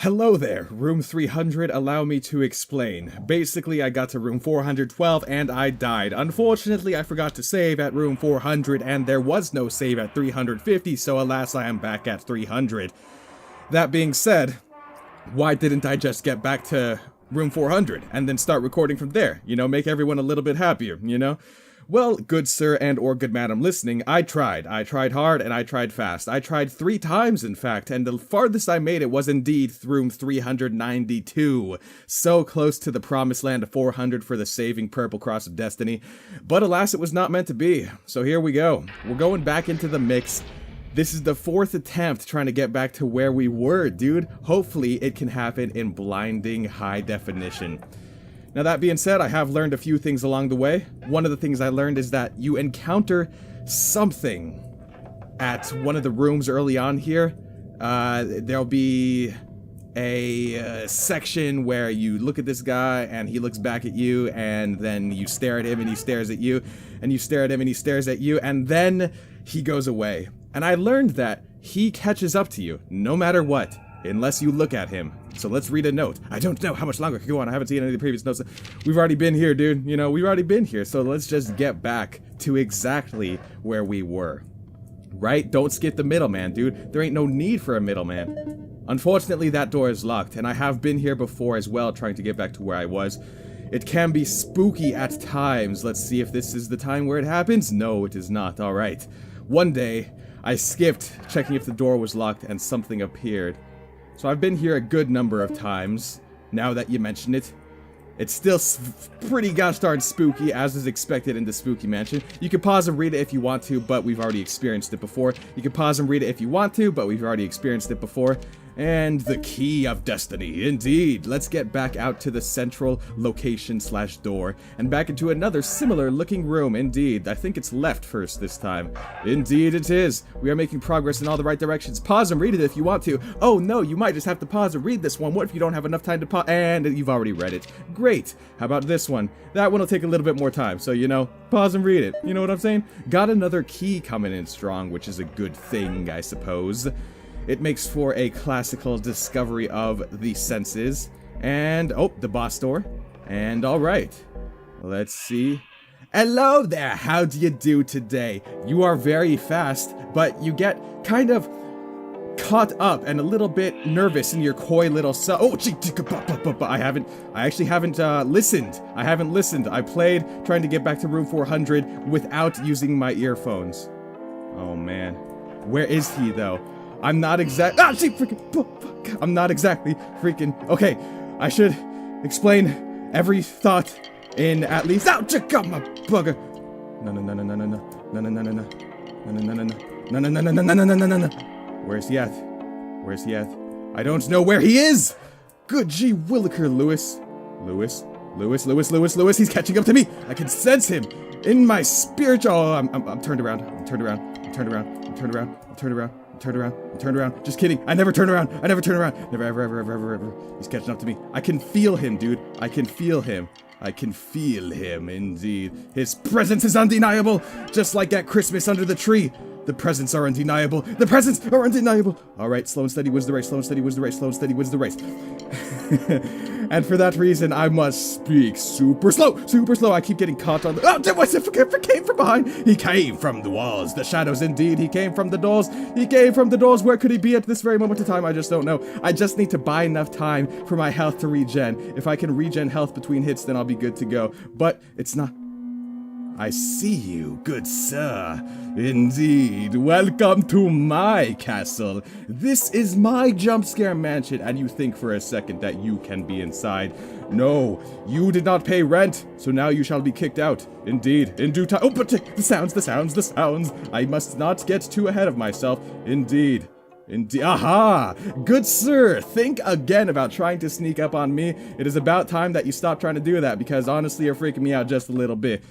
Hello there, room 300, allow me to explain. Basically, I got to room 412 and I died. Unfortunately, I forgot to save at room 400 and there was no save at 350, so alas, I am back at 300. That being said, why didn't I just get back to room 400 and then start recording from there? You know, make everyone a little bit happier, you know? Well, good sir and or good madam listening, I tried. I tried hard and I tried fast. I tried 3 times, in fact, and the farthest I made it was indeed room 392. So close to the promised land of 400 for the saving Purple Cross of Destiny. But alas, it was not meant to be. So here we go. We're going back into the mix. This is the 4th attempt trying to get back to where we were, dude. Hopefully it can happen in blinding high definition. Now that being said, I have learned a few things along the way. One of the things I learned is that you encounter something at one of the rooms early on here. There'll be a section where you look at this guy and he looks back at you, and then you stare at him and he stares at you, and you stare at him and he stares at you, and then he goes away. And I learned that he catches up to you no matter what, unless you look at him. So let's read a note. I don't know how much longer I can go on. I haven't seen any of the previous notes. We've already been here, dude. You know, we've already been here. So let's just get back to exactly where we were. Right? Don't skip the middleman, dude. There ain't no need for a middleman. Unfortunately, that door is locked, and I have been here before as well, trying to get back to where I was. It can be spooky at times. Let's see if this is the time where it happens. No, it is not. All right. One day, I skipped checking if the door was locked, and something appeared. So I've been here a good number of times, now that you mention it. It's still pretty gosh darn spooky, as is expected in the Spooky Mansion. You can pause and read it if you want to, but we've already experienced it before. You can pause and read it if you want to, but we've already experienced it before. And the key of destiny, indeed. Let's get back out to the central location / door, and back into another similar looking room, indeed. I think it's left first this time. Indeed it is. We are making progress in all the right directions. Pause and read it if you want to. Oh no, you might just have to pause and read this one. What if you don't have enough time to pause? And you've already read it. Great. How about this one? That one will take a little bit more time, so you know, pause and read it. You know what I'm saying? Got another key coming in strong, which is a good thing, I suppose. It makes for a classical discovery of the senses. And, oh, the boss door. And alright. Let's see. Hello there, how do you do today? You are very fast, but you get kind of caught up and a little bit nervous in your coy little self. Oh, gee, I actually haven't listened. I haven't listened. I played trying to get back to room 400 without using my earphones. Oh man. Where is he though? I'm not exact. Ah, she freaking. I'm not exactly freaking. Okay, I should explain every thought in at least. Ouch! Got my bugger. No. Where's he at? Where's he at? I don't know where he is. Good gee williker, Lewis. Lewis. He's catching up to me. I can sense him in my spirit. Oh, I'm turned around. I'm turned around. Just kidding. I never turn around. Never, ever. He's catching up to me. I can feel him, dude. I can feel him, indeed. His presence is undeniable. Just like at Christmas under the tree. The presents are undeniable. Alright, slow and steady wins the race. And for that reason, I must speak super slow. I keep getting caught on the... Oh, it was, it came from behind. He came from the walls, the shadows, indeed. He came from the doors. Where could he be at this very moment in time? I just don't know. I just need to buy enough time for my health to regen. If I can regen health between hits, then I'll be good to go. But it's not... I see you, good sir. Indeed. Welcome to my castle. This is my jump scare mansion, and you think for a second that you can be inside. No, you did not pay rent, so now you shall be kicked out. Indeed, in due time. Oh, but the sounds. I must not get too ahead of myself. Indeed. Aha! Good sir, think again about trying to sneak up on me. It is about time that you stop trying to do that, because honestly, you're freaking me out just a little bit.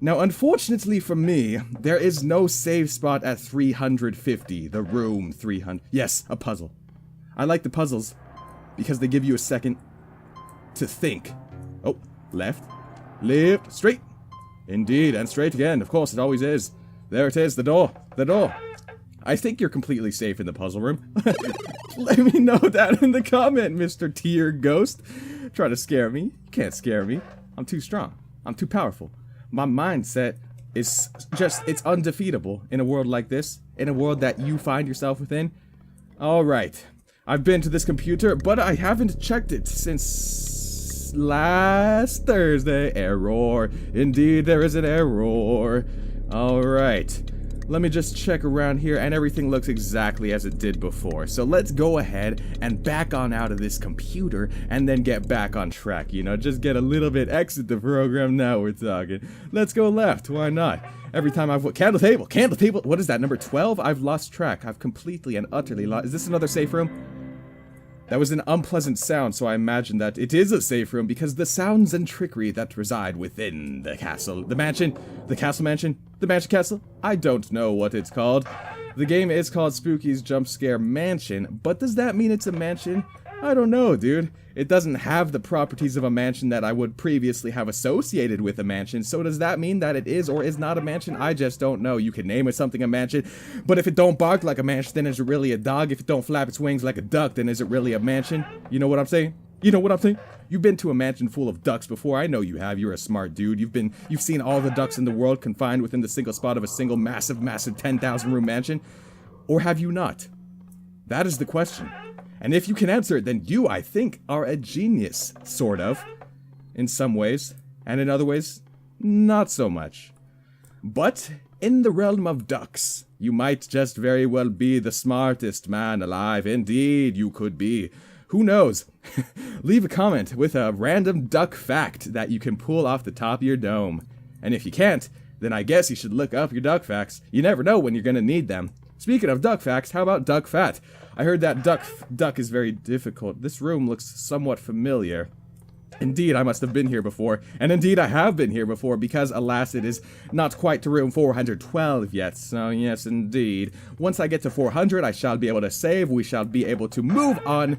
Now, unfortunately for me, there is no save spot at 350, the room 300. Yes, a puzzle. I like the puzzles because they give you a second to think. Oh, left, straight. Indeed, and straight again. Of course, it always is. There it is, the door. I think you're completely safe in the puzzle room. Let me know that in the comment, Mr. Tier Ghost. Try to scare me. You can't scare me. I'm too strong. I'm too powerful. My mindset is just, it's undefeatable in a world like this, in a world that you find yourself within. Alright, I've been to this computer, but I haven't checked it since last Thursday. Error. Indeed, there is an error. Alright, let me just check around here, and everything looks exactly as it did before. So let's go ahead and back on out of this computer, and then get back on track, you know, just get a little bit, exit the program, now we're talking. Let's go left, why not? Every time I've, candle table, what is that, number 12? I've lost track, I've completely and utterly lost, is this another safe room? That was an unpleasant sound, so I imagine that it is a safe room because the sounds and trickery that reside within the castle, the mansion, the castle mansion, the mansion castle, I don't know what it's called. The game is called Spooky's Jump Scare Mansion, but does that mean it's a mansion? I don't know, dude. It doesn't have the properties of a mansion that I would previously have associated with a mansion, so does that mean that it is or is not a mansion? I just don't know. You can name it something a mansion, but if it don't bark like a mansion, then is it really a dog? If it don't flap its wings like a duck, then is it really a mansion? You know what I'm saying? You know what I'm saying? You've been to a mansion full of ducks before. I know you have. You're a smart dude. You've seen all the ducks in the world confined within the single spot of a single massive 10,000 room mansion. Or have you not? That is the question. And if you can answer it, then you, I think, are a genius, sort of. In some ways, and in other ways, not so much. But in the realm of ducks, you might just very well be the smartest man alive. Indeed, you could be. Who knows? Leave a comment with a random duck fact that you can pull off the top of your dome. And if you can't, then I guess you should look up your duck facts. You never know when you're gonna need them. Speaking of duck facts, how about duck fat? I heard that duck is very difficult. This room looks somewhat familiar. Indeed, I must have been here before, and indeed I have been here before, because alas, it is not quite to room 412 yet, so yes, indeed. Once I get to 400, I shall be able to save, we shall be able to move on,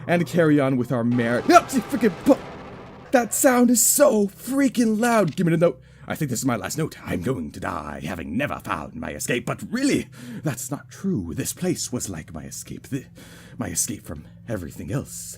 and carry on with our merit. That sound is so freaking loud! Give me the note. I think this is my last note. I'm going to die, having never found my escape. But really, that's not true. This place was like my escape. My escape from everything else.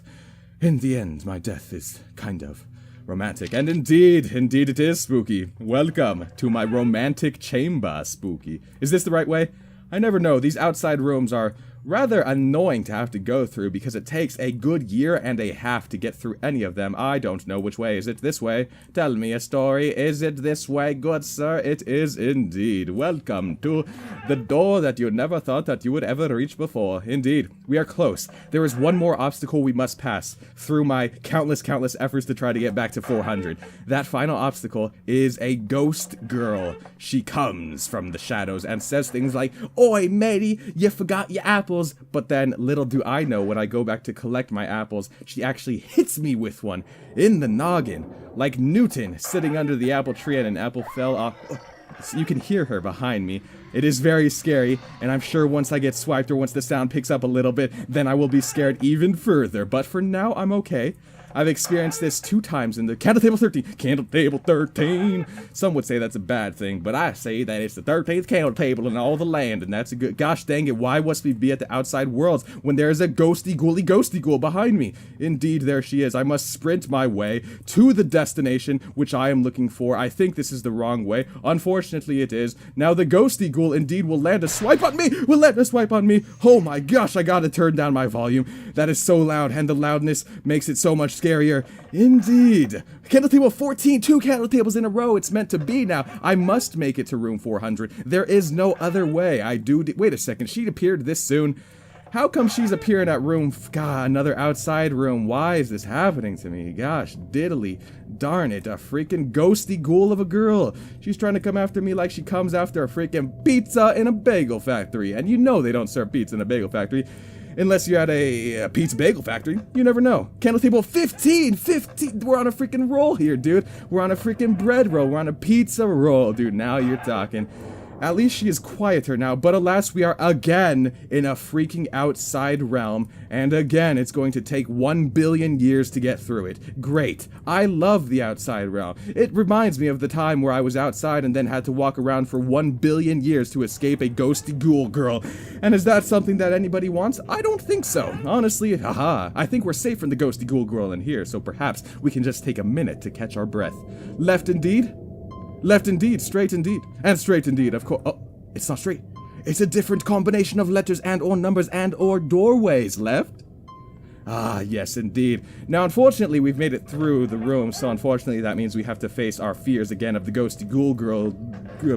In the end, my death is kind of romantic. And indeed it is, Spooky. Welcome to my romantic chamber, Spooky. Is this the right way? I never know. These outside rooms are rather annoying to have to go through because it takes a good year and a half to get through any of them. I don't know which way. Is it this way? Tell me a story. Is it this way, good sir? It is indeed. Welcome to the door that you never thought that you would ever reach before. Indeed, we are close. There is one more obstacle we must pass through my countless efforts to try to get back to 400. That final obstacle is a ghost girl. She comes from the shadows and says things like, "Oi, matey, you forgot your apple." But then, little do I know, when I go back to collect my apples, she actually hits me with one in the noggin, like Newton sitting under the apple tree and an apple fell off. So you can hear her behind me. It is very scary, and I'm sure once I get swiped or once the sound picks up a little bit, then I will be scared even further. But for now, I'm okay. I've experienced this 2 times in the Candle Table 13. Candle Table 13. Some would say that's a bad thing, but I say that it's the 13th candle table in all the land, and that's a good. Gosh dang it, why must we be at the outside worlds when there's a ghosty ghoul behind me? Indeed, there she is. I must sprint my way to the destination which I am looking for. I think this is the wrong way. Unfortunately, it is. Now, the ghosty ghoul indeed will land a swipe on me. Oh my gosh, I gotta turn down my volume. That is so loud, and the loudness makes it so much scarier. Indeed. Candle table 14, 2 candle tables in a row. It's meant to be now. I must make it to room 400. There is no other way. Wait a second. She appeared this soon. How come she's appearing at room, God, another outside room? Why is this happening to me? Gosh, diddly, darn it, a freaking ghosty ghoul of a girl. She's trying to come after me like she comes after a freaking pizza in a bagel factory. And you know they don't serve pizza in a bagel factory. Unless you're at a pizza bagel factory. You never know. Candle table 15! We're on a freaking roll here, dude. We're on a freaking bread roll. We're on a pizza roll, dude. Now you're talking. At least she is quieter now, but alas, we are again in a freaking outside realm, and again, it's going to take 1 billion years to get through it. Great. I love the outside realm. It reminds me of the time where I was outside and then had to walk around for 1 billion years to escape a ghosty ghoul girl. And is that something that anybody wants? I don't think so. Honestly, haha, I think we're safe from the ghosty ghoul girl in here, so perhaps we can just take a minute to catch our breath. Left indeed? Left indeed, straight indeed, and straight indeed, of course. Oh, it's not straight. It's a different combination of letters and or numbers and or doorways. Left? Ah, yes, indeed. Now, unfortunately, we've made it through the room, so unfortunately that means we have to face our fears again of the ghosty ghoul girl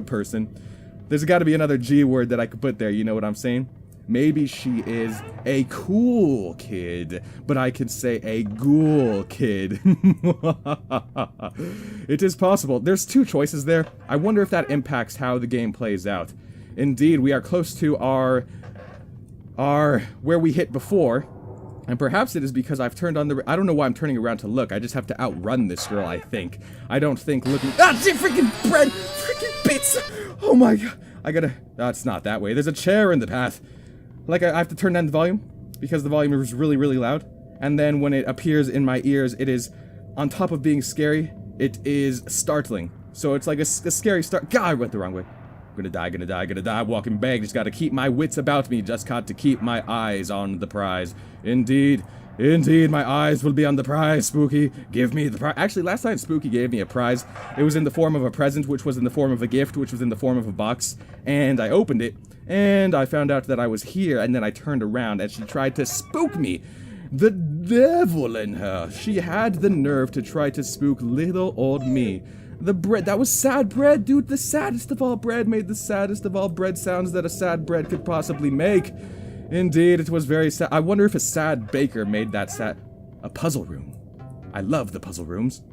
person. There's got to be another G word that I could put there, you know what I'm saying? Maybe she is a cool kid, but I could say a ghoul kid. It is possible. There's 2 choices there. I wonder if that impacts how the game plays out. Indeed, we are close to our where we hit before, and perhaps it is because I've turned on the... I don't know why I'm turning around to look. I just have to outrun this girl, I think. I don't think looking... Ah, freaking bread! Freaking pizza! Oh my god. I gotta... That's not that way. There's a chair in the path. Like, I have to turn down the volume, because the volume is really, really loud. And then when it appears in my ears, it is, on top of being scary, it is startling. So it's like a scary start. God, I went the wrong way. Gonna die, walking back. Just gotta keep my wits about me. Just got to keep my eyes on the prize. Indeed, my eyes will be on the prize, Spooky. Give me the prize. Actually, last time Spooky gave me a prize, it was in the form of a present, which was in the form of a gift, which was in the form of a box. And I opened it, and I found out that I was here, and then I turned around, and she tried to spook me. The devil in her. She had the nerve to try to spook little old me. The bread, that was sad bread, dude. The saddest of all bread made the saddest of all bread sounds that a sad bread could possibly make. Indeed, it was very sad. I wonder if a sad baker made that sad... A puzzle room. I love the puzzle rooms.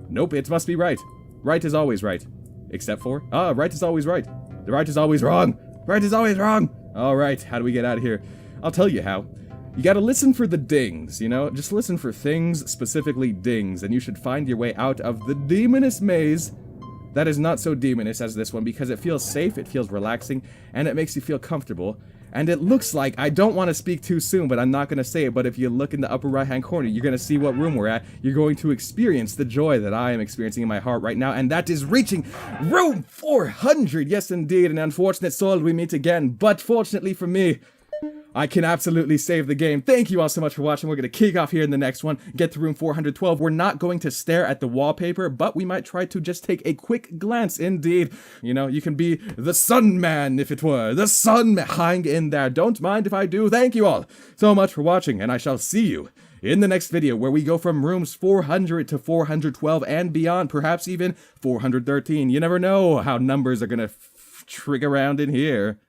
Nope, it must be right. Right is always right. Except for... right is always right. The right is always wrong. Right is always wrong. Alright, how do we get out of here? I'll tell you how. You gotta listen for the dings, you know? Just listen for things, specifically dings, and you should find your way out of the demonous maze that is not so demonous as this one, because it feels safe, it feels relaxing, and it makes you feel comfortable. And it looks like, I don't want to speak too soon, but I'm not going to say it, but if you look in the upper right-hand corner, you're going to see what room we're at. You're going to experience the joy that I am experiencing in my heart right now, and that is reaching room 400! Yes, indeed, an unfortunate soul we meet again, but fortunately for me, I can absolutely save the game. Thank you all so much for watching. We're going to kick off here in the next one, get to room 412. We're not going to stare at the wallpaper, but we might try to just take a quick glance. Indeed, you know, you can be the sun man, if it were. The sun man. Hang in there. Don't mind if I do. Thank you all so much for watching, and I shall see you in the next video, where we go from rooms 400 to 412 and beyond, perhaps even 413. You never know how numbers are going to trig around in here.